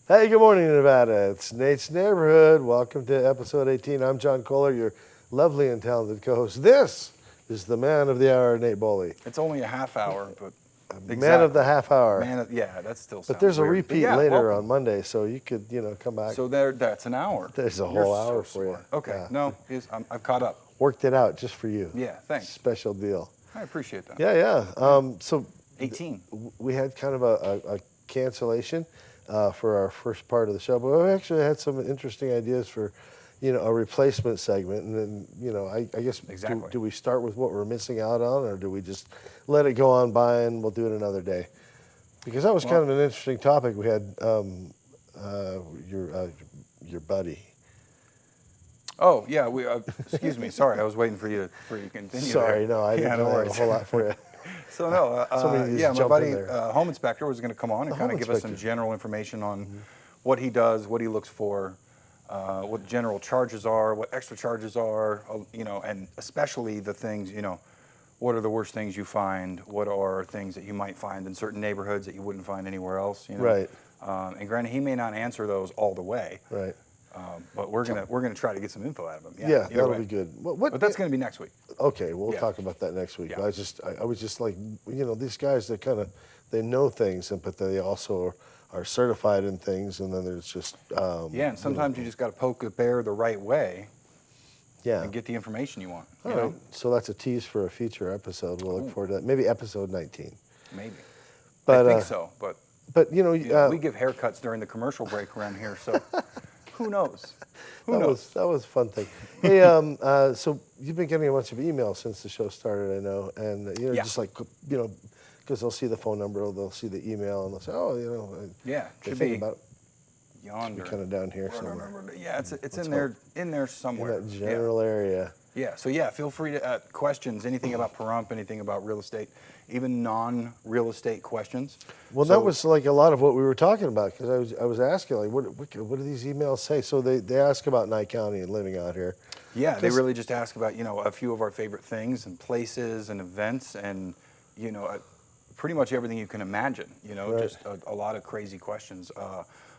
Hey, good morning, Nevada. It's Nate's Neighborhood. Welcome to episode 18. I'm John Kohler, your lovely and talented co-host. This is the man of the hour, Nate Boley. It's only a half hour, but Man of the half hour. Yeah, that still sounds But there's a weird. repeat Yeah, later welcome. on Monday, so you could, come back. So that's an hour. There's a You're whole so hour for you. smart. Okay, Yeah. no, I've caught up. Worked it out just for you. Yeah, thanks. Special deal. I appreciate that. Yeah. So 18. we had kind of a cancellation for our first part of the show, but we actually had some interesting ideas for, a replacement segment. And then, I guess, Exactly. do we start with what we're missing out on, or do we just let it go on by and we'll do it another day? Because that was kind of an interesting topic. We had your buddy. Oh, yeah, excuse me, sorry, I was waiting for you to continue. Sorry, there. no, I didn't no know that worries. a whole lot for you. So no, Somebody just yeah, my jumped buddy, in there. home inspector, was going to come on and The kind home of give us some inspector. general information on what he does, what he looks for, what general charges are, what extra charges are, and especially the things, what are the worst things you find? What are things that you might find in certain neighborhoods that you wouldn't find anywhere else? Right. And granted, he may not answer those all the way, Right. but we're gonna try to get some info out of him. Yeah, either that'll way. be good. But that's going to be next week. Okay, we'll Yeah. talk about that next week. Yeah. I was just like, these guys that they know things, but they also are certified in things, and then there's just Yeah, and sometimes you just got to poke the bear the right way yeah. and get the information you want. All you right. know? So that's a tease for a future episode. We'll look forward to that. Maybe episode 19. Maybe. But, I think so, but But we give haircuts during the commercial break around here, so who knows? Who knows? that was a fun thing. Hey, so you've been getting a bunch of emails since the show started, I know, and Yeah. just like because they'll see the phone number, or they'll see the email, and they'll say, oh, Yeah, they should think be about yonder. kind of down here somewhere Yeah, it's Let's in hope. there in somewhere. that general area. Yeah. So yeah, feel free to questions, anything about Pahrump, anything about real estate, even non-real estate questions. Well, that was like a lot of what we were talking about, because I was asking, like, what do these emails say? So they ask about Nye County and living out here. Yeah, they really just ask about, a few of our favorite things and places and events and, pretty much everything you can imagine, Right. just a lot of crazy questions.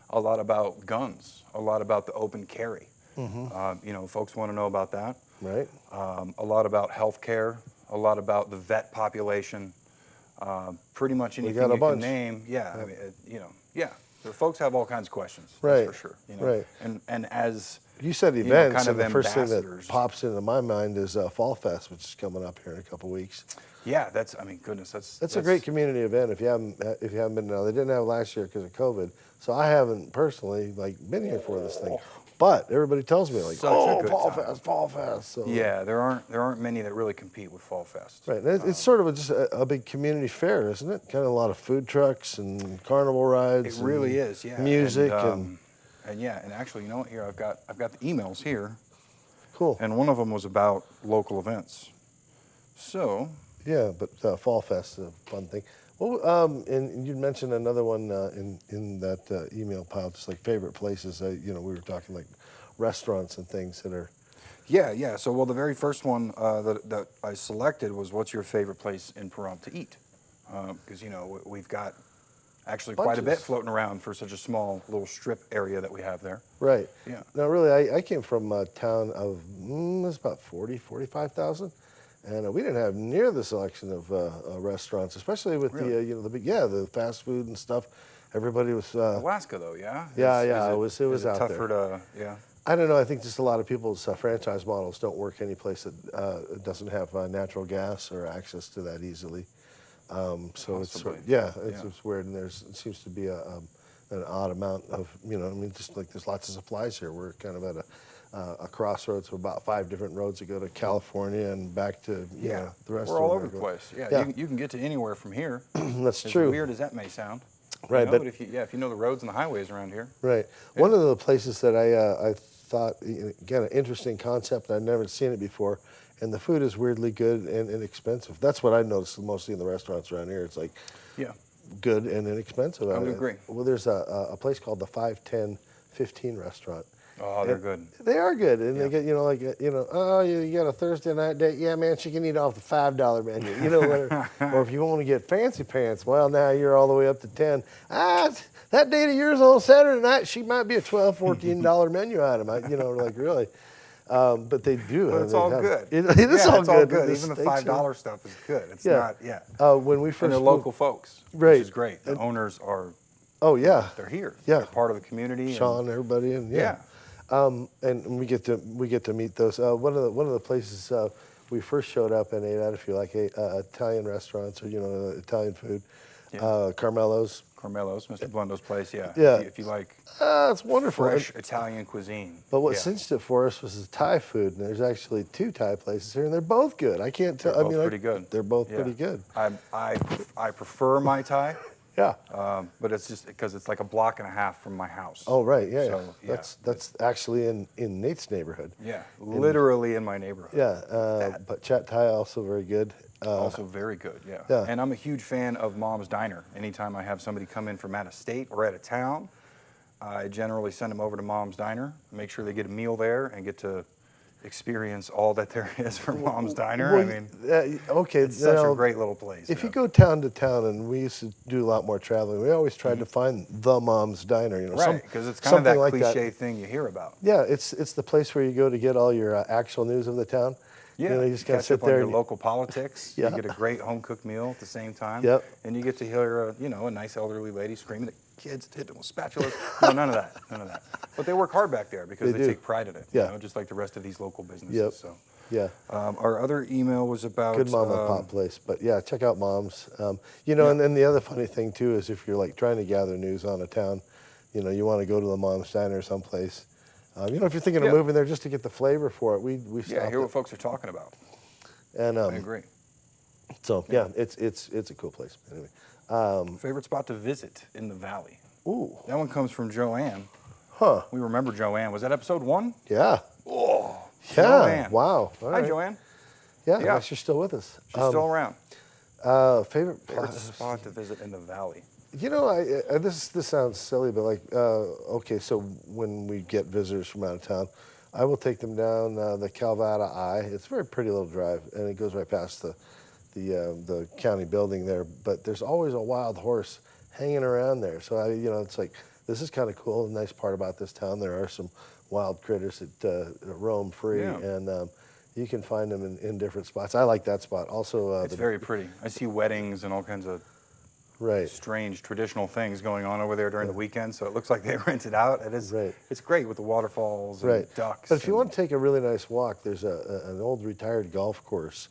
A lot about guns, a lot about the open carry. Folks want to know about that. Right. A lot about healthcare, a lot about the vet population, pretty much anything got a you bunch. can name. Yeah, I mean, yeah. The folks have all kinds of questions, Right, that's for sure. right. And as You said events, kind and of the first thing that ambassadors. pops into my mind is Fall Fest, which is coming up here in a couple weeks. yeah, goodness, That's a great community event. If you haven't been now, they didn't have it last year because of COVID, so I haven't personally been here for this thing. But everybody tells me like, Such a good Fall time. Fest, Fall Fest. So, Yeah, there aren't many that really compete with Fall Fest. right. And it's sort of just a big community fair, isn't it? Kind of a lot of food trucks and carnival rides. It really and is, yeah. Music and yeah, and actually, you know what? Here I've got the emails here, cool. and one of them was about local events. So Yeah, but Fall Fest is a fun thing. Well, and you mentioned another one in that email pile, just like favorite places. We were talking like restaurants and things that are. yeah. So the very first one that I selected was, what's your favorite place in Pahrump to eat? Because we've got actually quite a bit Bunches. floating around for such a small little strip area that we have there. Right. Yeah. Now, really, I came from a town of it's about 45,000, and we didn't have near the selection of restaurants, especially with the fast food and stuff. Everybody was. Alaska though, yeah. It was is it out tougher there. to I don't know. I think just a lot of people's franchise models don't work any place that doesn't have natural gas or access to that easily. So it's Possibly. it's weird, and it seems to be an odd amount of just like there's lots of supplies here. We're kind of at a crossroads of about 5 different roads that go to California and back to the rest. We're of all over the America. place. Yeah, Yeah. You can get to anywhere from here. That's As true. weird as that may sound. Right, but if you know the roads and the highways around here. Right. One of the places that I thought, again, an interesting concept. I'd never seen it before, and the food is weirdly good and inexpensive. That's what I noticed mostly in the restaurants around here. It's like Yeah. good and inexpensive. I would agree. Well, there's a place called the 5-10-15 restaurant, Oh, they're good. They are good, and Yeah. they get oh, you got a Thursday night date? Yeah, man, she can eat off the $5 menu, whatever. Or if you want to get fancy pants, well, now you're all the way up to 10. That date of yours on Saturday night, she might be a $12, $14 menu item. Like really. But they do. But it's all good. It is all it's all good. good. The Even the steaks $5 stuff is good. It's Yeah. not, When we first and they're moved- local folks, Right. which is great. The owners are, Oh yeah, they're here. Yeah. They're part of the community. Sean, everybody, and Yeah. and we get to meet those. One of the places we first showed up and ate at, if you like, Italian restaurants or Italian food, Yeah. Carmelo's. Carmelo's, Mr. Blundo's place, yeah. Yeah. If you like It's wonderful. fresh Italian cuisine. But what yeah. cinched it for us was the Thai food, and there's actually 2 Thai places here, and they're both good. I can't tell. They're I both mean, pretty good. They're both Yeah. pretty good. I prefer my Thai, Yeah. but it's just because it's like a block and a half from my house. Oh right, yeah. So, yeah. That's actually in Nate's neighborhood. Yeah, literally in my neighborhood. Yeah, but Chat Thai also very good. Also very good, yeah. Yeah. And I'm a huge fan of Mom's Diner. Anytime I have somebody come in from out of state or out of town, I generally send them over to Mom's Diner, make sure they get a meal there and get to experience all that there is for Mom's Diner. Well, I mean, okay, it's such a great little place. If you go town to town, and we used to do a lot more traveling, we always tried to find the Mom's Diner. Right, because it's kind of that something like cliche thing you hear about. Yeah, it's the place where you go to get all your actual news of the town. Yeah, you just kind of catch sit up on there. your And, local politics. Yeah. You get a great home cooked meal at the same time. Yep. And you get to hear, a nice elderly lady screaming at kids that hit them with spatulas. No, none of that. None of that. But they work hard back there because They they do. take pride in it. Yeah. Just like the rest of these local businesses. Yep. So. yeah, Our other email was about good mom and pop place. But yeah, check out Mom's. And then the other funny thing too is if you're like trying to gather news on a town, you want to go to the Mom's Diner someplace. If you're thinking of Yeah. moving there just to get the flavor for it, we Yeah, stopped hear it. what folks are talking about. And I agree. so yeah, it's a cool place. Anyway, Favorite spot to visit in the valley? ooh, That one comes from Joanne. huh? We remember Joanne. Was that episode 1? Yeah, Oh, yeah. Joanne. Wow. All Hi, right. Joanne. Yeah, Yeah. nice you're still with us. She's still around. Favorite Favorite spot to visit in the valley? This sounds silly, but okay, so when we get visitors from out of town, I will take them down the Calvada Eye. It's a very pretty little drive, and it goes right past the county building there. But there's always a wild horse hanging around there. So it's like this is kind of cool. The nice part about this town, there are some wild critters that roam free, Yeah. and you can find them in different spots. I like that spot. Also, It's very pretty. I see weddings and all kinds of right. strange traditional things going on over there during the weekend, so it looks like they rent it out. It is. Right. It's great with the waterfalls and Right. ducks. But if you and- want to take a really nice walk, there's an old retired golf course,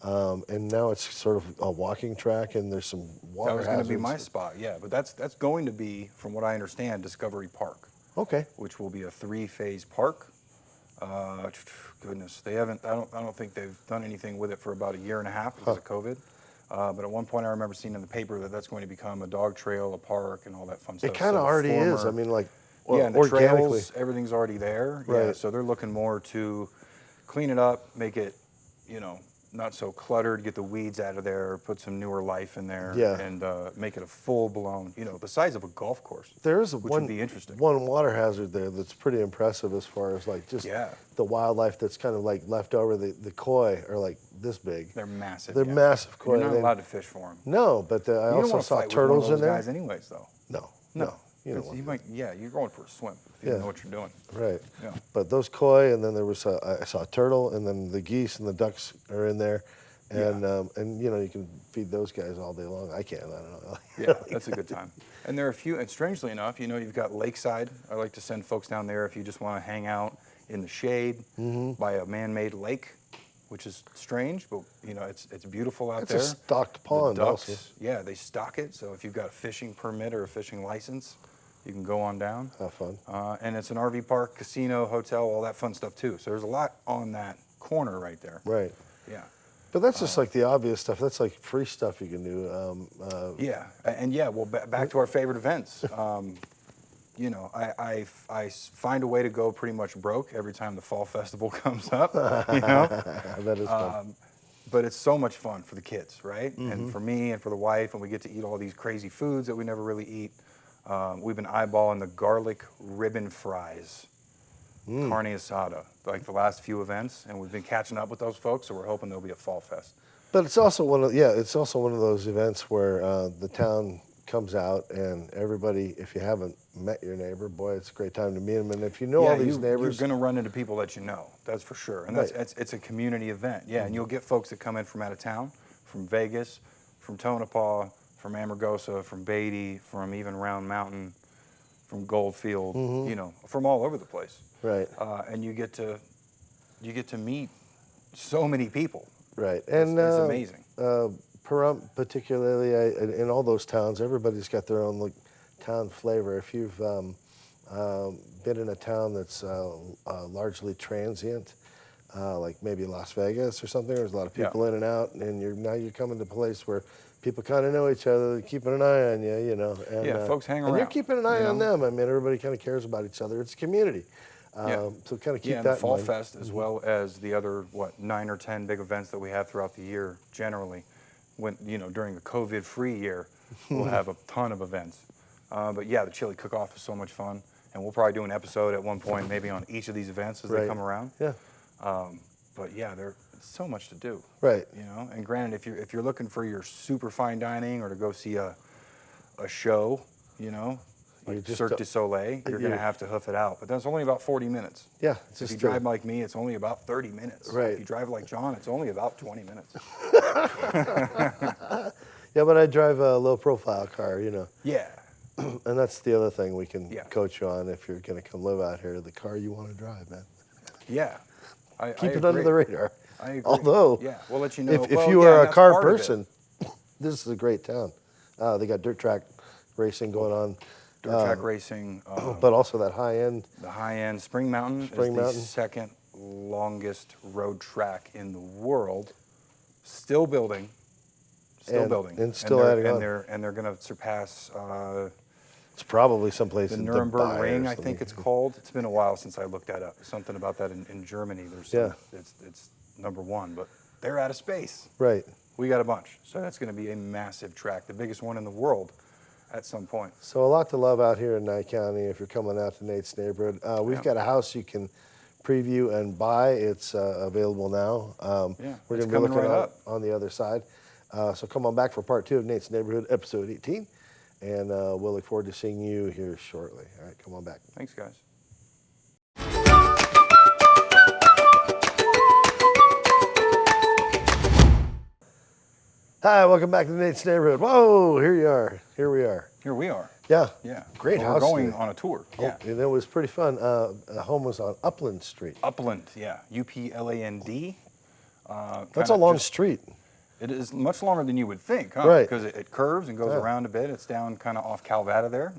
and now it's sort of a walking track, and there's some water that was going to be hazards. my spot, yeah. But that's going to be, from what I understand, Discovery Park, Okay. which will be a 3-phase park. Goodness, they haven't. I don't think they've done anything with it for about a year and a half because of COVID. But at one point, I remember seeing in the paper that that's going to become a dog trail, a park, and all that fun stuff. It kind of So the already is. I former- mean, like, yeah, and the organically. trails, everything's already there. Yeah, Right. so they're looking more to clean it up, make it, not so cluttered, get the weeds out of there, put some newer life in there, Yeah. and make it a full-blown, the size of a golf course. There is which one would be interesting. one water hazard there that's pretty impressive as far as like just Yeah. the wildlife that's kind of like left over. The koi are like this big. They're massive. They're yeah. massive koi. You're not They- allowed to fish for them. No, but I You don't also want to saw fight turtles with one of in those there. guys anyways, though. No, you don't It's- want you to. might, yeah, you're going for a swim if you Yeah. know what you're doing. Right. Yeah. But those koi, and then there was I saw a turtle, and then the geese and the ducks are in there, and you can feed those guys all day long. I can. I don't know. Yeah, that's a good time. And there are a few, and strangely enough, you've got Lakeside. I like to send folks down there if you just want to hang out in the shade by a man-made lake, which is strange, but it's beautiful out It's there. a stocked pond The ducks, also. yeah, they stock it. So if you've got a fishing permit or a fishing license, you can go on down. Have fun. And it's an RV park, casino, hotel, all that fun stuff too. So there's a lot on that corner right there. Right. Yeah. But that's just like the obvious stuff. That's like free stuff you can do. Yeah, and yeah, well, back to our favorite events. I find a way to go pretty much broke every time the fall festival comes up. That is fun. But it's so much fun for the kids, right? And for me and for the wife, and we get to eat all these crazy foods that we never really eat. We've been eyeballing the garlic ribbon fries. carne asada, like the last few events, and we've been catching up with those folks, so we're hoping there'll be a fall fest. But it's also it's also one of those events where the town comes out and everybody, if you haven't met your neighbor, boy, it's a great time to meet them. And if you know all these neighbors, you're going to run into people that you know, that's for sure. And it's a community event, yeah. And you'll get folks that come in from out of town, from Vegas, from Tonopah, from Amargosa, from Beatty, from even Round Mountain, from Goldfield, you know, from all over the place. right, And you get to meet so many people. right, And it's amazing. Pahrump, particularly, in all those towns, everybody's got their own town flavor. If you've been in a town that's largely transient, like maybe Las Vegas or something, there's a lot of people in and out, and now you're coming to a place where people kind of know each other, keeping an eye on you, you know. And, folks hang around. And you're keeping an eye on them. I mean, everybody kind of cares about each other. It's a community. So kind of keep and that the Fall in mind. Fest, as well as the other, 9 or 10 big events that we have throughout the year, generally. When, you know, during the COVID-free year, we'll have a ton of events. But yeah, the chili cook-off is so much fun, and we'll probably do an episode at one point, maybe on each of these events as they come around. Yeah. But yeah, there's so much to do. Right. You know, and granted, if you're looking for your super fine dining or to go see a show, you know, like Cirque du Soleil, you're going to have to hoof it out. But that's only about 40 minutes. Yeah. If you drive like me, it's only about 30 minutes. Right. If you drive like John, it's only about 20 minutes. Yeah, but I drive a low-profile car, you know. Yeah. And that's the other thing we can Yeah. coach you on if you're going to come live out here, the car you want to drive, man. Yeah. Keep it under the radar. I agree. Although, yeah, we'll let you know. if well, you yeah, are a that's car part of it. person, this is a great town. They got dirt track racing going on. Dirt track racing. But also that high-end. The high-end Spring Mountain Spring is the Mountain. second longest road track in the world. Still building. And still adding on. And they're going to surpass It's probably someplace the in Nuremberg Dubai or Ring, I something. think it's called. It's been a while since I looked that up. Something about that in Germany. There's some, it's #1, but they're out of space. Right. We got a bunch. So that's going to be a massive track, the biggest one in the world at some point. So a lot to love out here in Nye County if you're coming out to Nate's neighborhood. We've got a house you can preview and buy. It's available now. We're going to be looking on the other side. So come on back for part 2 of Nate's Neighborhood, episode 18. And we'll look forward to seeing you here shortly. All right, come on back. Thanks, guys. Hi, welcome back to Nate's Neighborhood. Whoa, here you are. Here we are. Here we are. Yeah. Yeah. Great Well, house. We're going today. on a tour. Oh, Yeah. and it was pretty fun. The home was on Upland Street. Upland, yeah. UPLAND. That's a long street. It is much longer than you would think, huh? Right. Because it curves and goes around a bit. It's down kind of off Calvada there.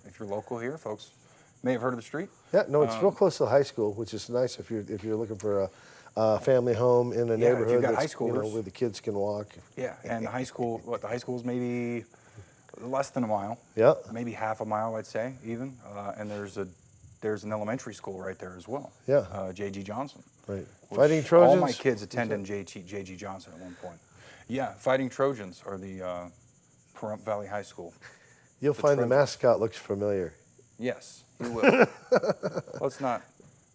If you're local here, folks may have heard of the street. Yeah, no, it's real close to the high school, which is nice if you're looking for a family home in a neighborhood if you've got that's, high schoolers. where the kids can walk. Yeah, and the high school, the high school is maybe less than a mile. Yeah. Maybe half a mile, I'd say, even. And there's an elementary school right there as well. Yeah. J.G. Johnson. Right. which Fighting Trojans. All my kids attended J.G. Johnson at one point. Yeah, Fighting Trojans are the Pahrump Valley High School. You'll find the Trojans. mascot looks familiar. Yes, you will. Let's not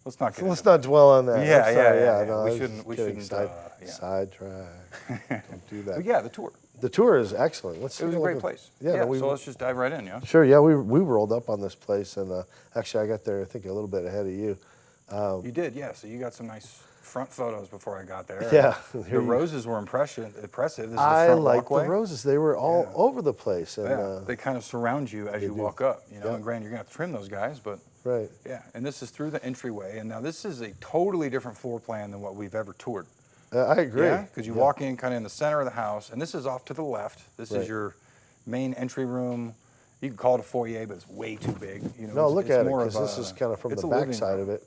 get Let's into not dwell on that. Yeah, I'm sorry. yeah. No, We I was shouldn't- we kidding. shouldn't, Sidetrack. Don't do that. But yeah, the tour. The tour is excellent. It was take a look great at- place. Yeah, no, so let's just dive right in, yeah? Sure. Yeah, we rolled up on this place, and actually I got there I think a little bit ahead of you. You did, yeah. So you got some nice front photos before I got there. Yeah. The roses were impressive. This is the I front like walkway. the roses. They were all over the place. And, Yeah, they kind of surround you as you do. walk up. You know, Yeah. and granted, you're gonna have to trim those guys, but right. yeah. And this is through the entryway. And now this is a totally different floor plan than what we've ever toured. I agree. Yeah, because you walk in kind of in the center of the house, and this is off to the left. This Right. is your main entry room. You can call it a foyer, but it's way too big. You know, No, it's, look it's at it, more because of this a- is kind of from it's the a back living side room. of it.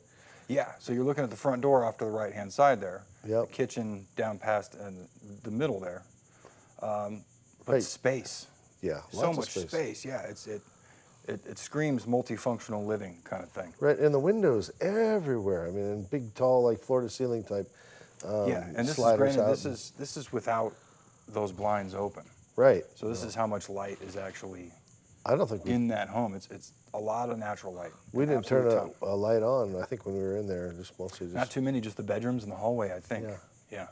Yeah, so you're looking at the front door off to the right-hand side there. Yep. The kitchen down past the middle there. But Right. space. Yeah, So lots much of space. space. Yeah, it screams multifunctional living kind of thing. Right, and the windows everywhere. I mean, and big, tall, like floor-to-ceiling type Yeah, and this is sliders granted. out. This is without those blinds open. Right. So this is how much light is actually I don't think in that home. It's a lot of natural light. we an didn't turn absolute ton. a light on. I think when we were in there, mostly Not too many, just the bedrooms and the hallway, I think. Yeah.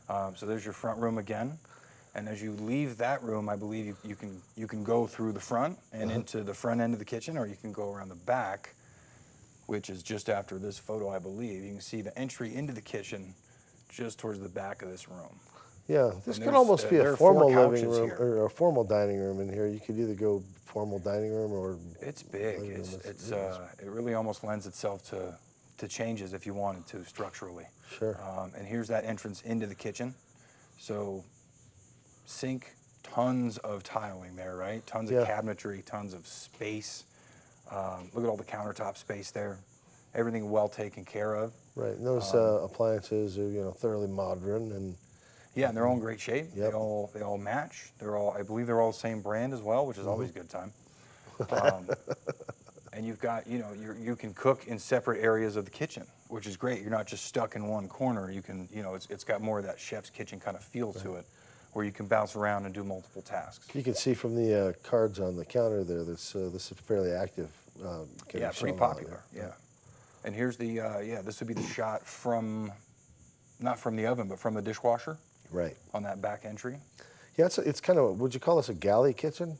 Yeah. So there's your front room again. And as you leave that room, I believe you can go through the front and into the front end of the kitchen, or you can go around the back, which is just after this photo, I believe. You can see the entry into the kitchen just towards the back of this room. Yeah, this And could almost be there a are 4 formal living couches room here. or a formal dining room in here. You could either go formal dining room or It's big. living room. It really almost lends itself to changes if you wanted to structurally. Sure. And here's that entrance into the kitchen. So sink, tons of tiling there, right? Tons Yeah. of cabinetry, tons of space. Look at all the countertop space there. Everything well taken care of. Right, and those appliances are thoroughly modern and Yeah, and they're all in great shape. Yep. They all match. I believe they're all the same brand as well, which is always a good time. Um, and you've got, you can cook in separate areas of the kitchen, which is great. You're not just stuck in one corner. You can, it's got more of that chef's kitchen kind of feel to it, where you can bounce around and do multiple tasks. you can see from the cards on the counter there this is fairly active. Yeah, pretty popular. Yeah. And here's the, this would be the shot from, not from the oven, but from the dishwasher Right. on that back entry. Yeah, it's kind of, would you call this a galley kitchen?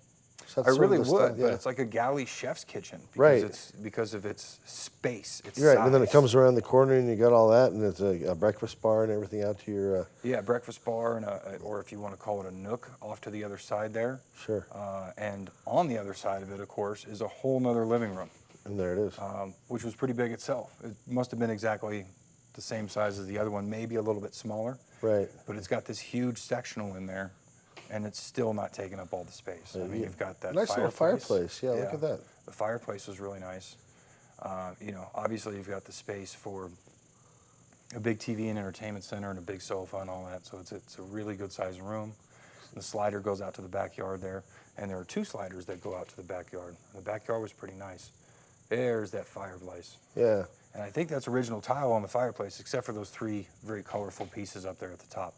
Is that I sort of really the would, style? but it's like a galley chef's kitchen because Right. because of its space, its You're right, and then it size. comes around the corner and you got all that, and it's a breakfast bar and everything out to your. Yeah, breakfast bar and or if you want to call it a nook off to the other side there. Sure. And on the other side of it, of course, is a whole nother living room, And there it is. which was pretty big itself. It must have been exactly the same size as the other one, maybe a little bit smaller. Right. But it's got this huge sectional in there, and it's still not taking up all the space. I mean, you've got that Nice little fireplace. Yeah, look at that. The fireplace was really nice. Obviously you've got the space for a big TV and entertainment center and a big sofa and all that. So it's a really good sized room. The slider goes out to the backyard there, and there are 2 sliders that go out to the backyard. The backyard was pretty nice. There's that fireplace. Yeah. And I think that's original tile on the fireplace, except for those 3 very colorful pieces up there at the top.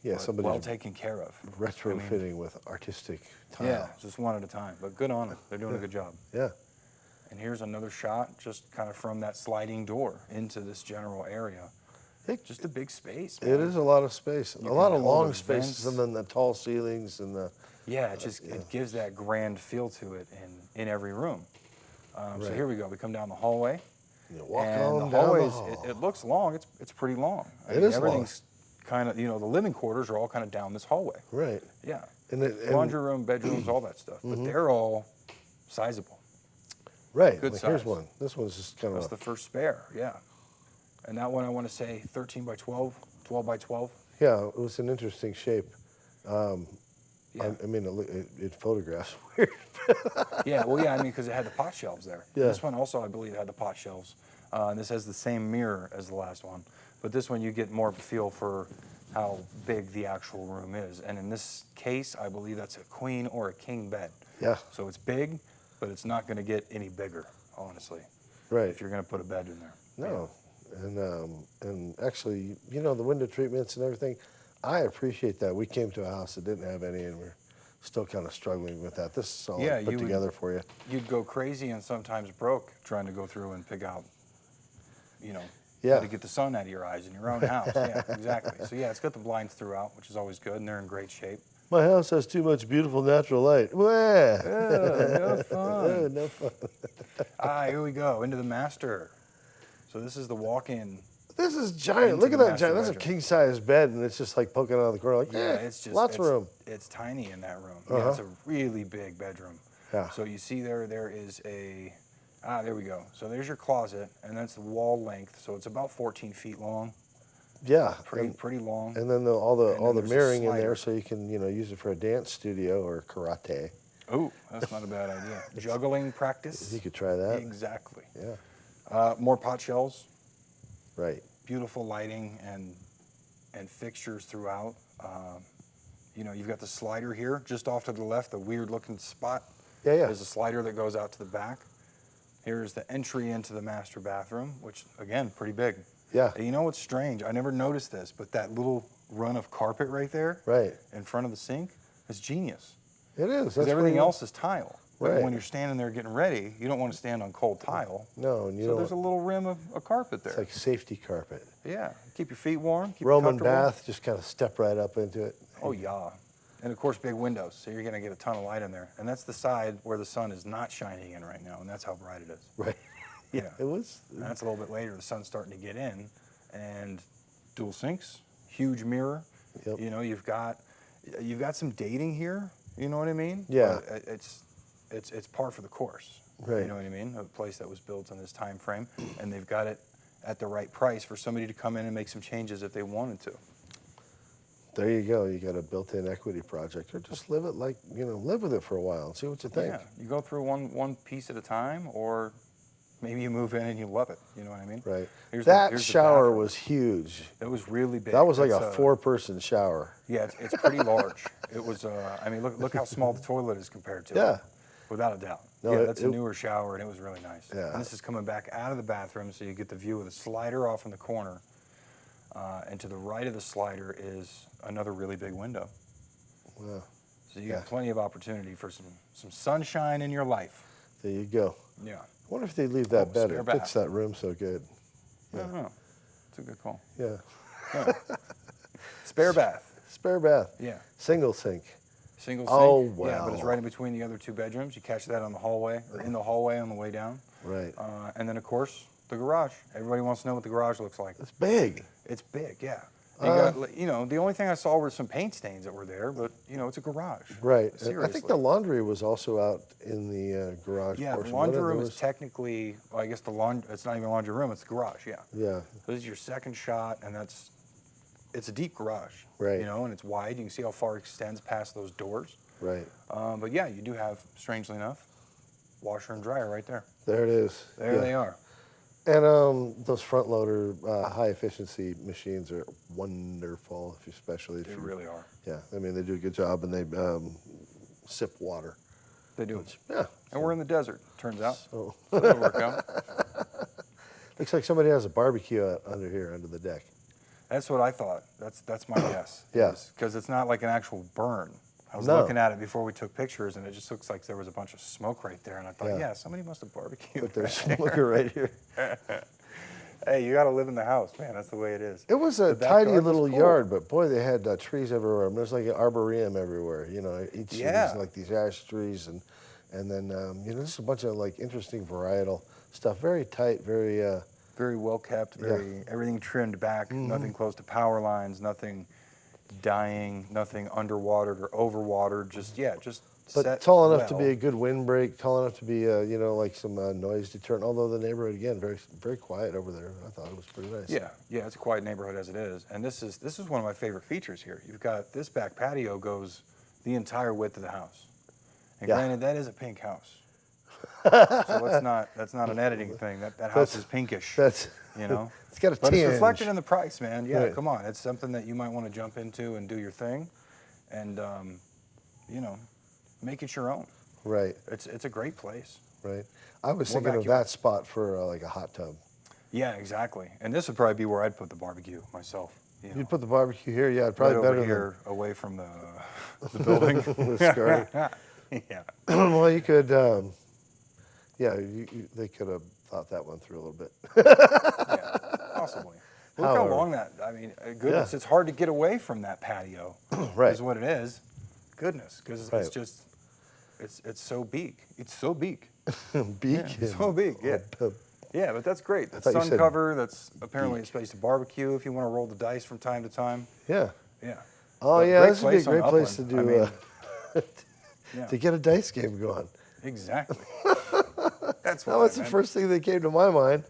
Yeah, But somebody's well taken care of. retrofitting with artistic tile. Yeah, just one at a time. But good on them. They're doing a good job. Yeah. And here's another shot just kind of from that sliding door into this general area. Just a big space, man. It is a lot of space. You A lot can of hold long events. spaces and then the tall ceilings and the. Yeah, it gives that grand feel to it in every room. So Right. here we go. We come down the hallway. You walk and on the down the hallways, hall. it looks long. It's pretty long. It is long. Everything's kind of, the living quarters are all kind of down this hallway. Right. Yeah. And Laundry room, bedrooms, all that stuff. But they're all sizable. right. good Like here's size. one. This one's just kind That's of. the first spare, yeah. And that one I want to say 13 by 12, 12 by 12. Yeah, it was an interesting shape. Yeah. I mean, it photographs weird. Yeah, well, yeah, I mean, because it had the pot shelves there. Yeah. This one also, I believe, had the pot shelves. And this has the same mirror as the last one. But this one, you get more of a feel for how big the actual room is. And in this case, I believe that's a queen or a king bed. Yeah. So it's big, but it's not going to get any bigger, honestly, Right. if you're going to put a bed in there. No. And actually, the window treatments and everything, I appreciate that. We came to a house that didn't have any, and we're still kind of struggling with that. This is all Yeah, put you would- together for you. You'd go crazy and sometimes broke trying to go through and pick out, Yeah. how to get the sun out of your eyes in your own house. Yeah, exactly. So yeah, it's got the blinds throughout, which is always good, and they're in great shape. My house has too much beautiful natural light. Wah. No fun. No fun. Here we go, into the master. So this is the walk-in. This is giant. Into Look at the that master giant. That's a bedroom. king-size bed, and it's just like poking out of the corner. Like, Yeah, it's just lots of room. It's tiny in that room. Yeah, it's a really big bedroom. Yeah. So you see there is a, there we go. So there's your closet, and that's the wall length. So it's about 14 feet long, Yeah. pretty long. And then all the then there's a mirroring in slider. there, so you can use it for a dance studio or karate. Oh, that's not a bad idea. Juggling practice. You could try that. Exactly. Yeah. More pot shelves, Right. beautiful lighting and fixtures throughout. You've got the slider here, just off to the left, the weird looking spot. Yeah, yeah. There's a slider that goes out to the back. Here's the entry into the master bathroom, which again, pretty big. Yeah. And you know what's strange? I never noticed this, but that little run of carpet right there Right. in front of the sink is genius. It is. Because That's everything pretty else is tile. But Right. when you're standing there getting ready, you don't want to stand on cold tile. No, and you So don't. there's a little rim of a carpet there. It's like safety carpet. Yeah, keep your feet warm, keep you Roman comfortable. bath, just kind of step right up into it. Oh yeah, and of course big windows, so you're gonna get a ton of light in there. And that's the side where the sun is not shining in right now, and that's how bright it is. Right. Yeah, It was. and that's a little bit later. The sun's starting to get in, and dual sinks, huge mirror. Yep. You know, you've got some dating here. You know what I mean? Yeah. But it's par for the course. Right. You know what I mean? A place that was built in this time frame, and they've got it at the right price for somebody to come in and make some changes if they wanted to. There you go. You got a built-in equity project, or just live it like, live with it for a while and see what you think. Yeah, you go through one piece at a time, or maybe you move in and you love it. You know what I mean? Right. Here's That the shower bathroom. was huge. It was really big. That was like It's, a 4-person shower. Yeah, it's pretty large. It was. I mean, look how small the toilet is compared to Yeah. it. Without a doubt. No, Yeah, it- that's a newer shower, and it was really nice. Yeah. And this is coming back out of the bathroom, so you get the view of the slider off in the corner. And to the right of the slider is another really big window. Wow. So you got Yeah. plenty of opportunity for some sunshine in your life. There you go. Yeah. I wonder if they leave that Oh, better. spare It fits bath. that room so good. I don't know. It's a good call. Yeah. Yeah. Spare bath. Spare bath. Yeah. Single sink. Single sink. Oh, Yeah, but it's wow. right in between the other 2 bedrooms. You catch that on the hallway, or in the hallway on the way down. Right. And then, of course, the garage. Everybody wants to know what the garage looks like. It's big. It's big, yeah. You got, the only thing I saw were some paint stains that were there, but, it's a garage. Right. And I Seriously. think the laundry was also out in the garage Yeah, the portion. laundry Whatever room it is was. technically, well, I guess it's not even a laundry room, it's the garage, yeah. Yeah. This is your second shot, and it's a deep garage. Right. And it's wide. You can see how far it extends past those doors. Right. But yeah, you do have, strangely enough, washer and dryer right there. There it is. There Yeah. they are. And those front loader high efficiency machines are wonderful, especially if They you really are. Yeah, I mean they do a good job, and they sip water. They do. Yeah. And we're in the desert, turns out. So So that'll work out. looks like somebody has a barbecue out under here under the deck. That's what I thought. That's my guess. Yeah. Because it's not like an actual burn. I was No. looking at it before we took pictures, and it just looks like there was a bunch of smoke right there. And I thought, Yeah. yeah, somebody must have barbecued. But there's smoker right here. Hey, you got to live in the house, man. That's the way it is. It was a The backyard tidy was little cool. yard, but boy, they had trees everywhere. There's like an arboretum everywhere. Each of Yeah. these, like these ash trees, and then just a bunch of like interesting varietal stuff. Very tight, very. Very well kept. Everything trimmed back. Nothing close to power lines. Nothing dying. Nothing underwatered or overwatered. Just But set tall enough to well. be a good windbreak, tall enough to be, like some noise deterrent. Although the neighborhood, again, very, very quiet over there. I thought it was pretty nice. Yeah, it's a quiet neighborhood as it is, and this is one of my favorite features here. You've got this back patio goes the entire width of the house, and Yeah. granted that is a pink house, so that's not an editing thing. That house is pinkish. That's It's got a But tinge. it's reflected in the price, man. Yeah, Right. come on, it's something that you might want to jump into and do your thing, and make it your own. Right, It's a great place. right. I was More thinking of backyard. that spot for like a hot tub. Yeah, exactly. And this would probably be where I'd put the barbecue myself. You'd put the barbecue here, yeah, right probably over better here, away from the building. than the Scar. Yeah. Well, you could, they could have thought that one through a little bit. Yeah, possibly. Look how However. long that, goodness, Yeah. it's hard to get away from that patio. Right. Is what it is. Goodness, because Right. it's just, it's so big. It's so big. Beak. Yeah, so big, yeah. Yeah, but that's great. That's thought you sun said cover. That's apparently a space to barbecue if you want to roll the dice from time to time. Yeah. Yeah. Oh, But yeah, great this would be a place on great place to Upland. do, I mean, yeah. to get a dice game going. Exactly. That's That what was I the meant. first thing that came to my mind.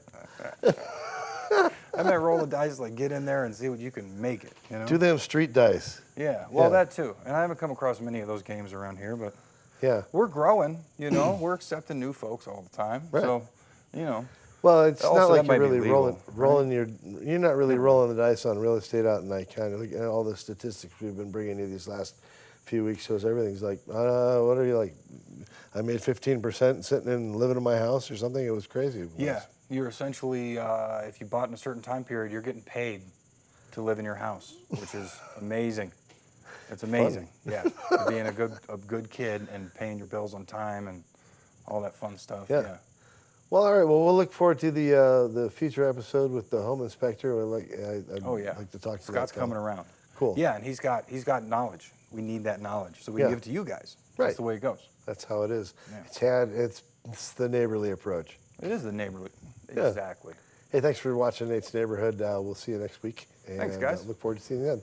I meant roll the dice, like get in there and see what you can make it. You know. Do them street dice. Yeah. Well, Yeah. that too. And I haven't come across many of those games around here, but Yeah. we're growing. We're accepting new folks all the time. Right. So, Well, it's Also, not like that might you're be really legal, rolling you're not really rolling the dice on real estate out in Icon. Look at all the statistics we've been bringing you these last few weeks shows everything's like, what are you like? I made 15% sitting and living in my house or something. It was crazy. It was. yeah, you're essentially, if you bought in a certain time period, you're getting paid to live in your house, which is amazing. It's amazing. Yeah, being a good kid and paying your bills on time and all that fun stuff. Yeah. Well, all right. Well, we'll look forward to the future episode with the home inspector. I'd like to talk to Scott's that guy. coming around. Cool. Yeah, and he's got knowledge. We need that knowledge, so we Yeah. give it to you guys. Right. That's the way it goes. That's how it is. Yeah. It's the neighborly approach. It is the neighborhood. Yeah. Exactly. Hey, thanks for watching Nate's Neighborhood. We'll see you next week. And, Thanks, guys. Look forward to seeing you then.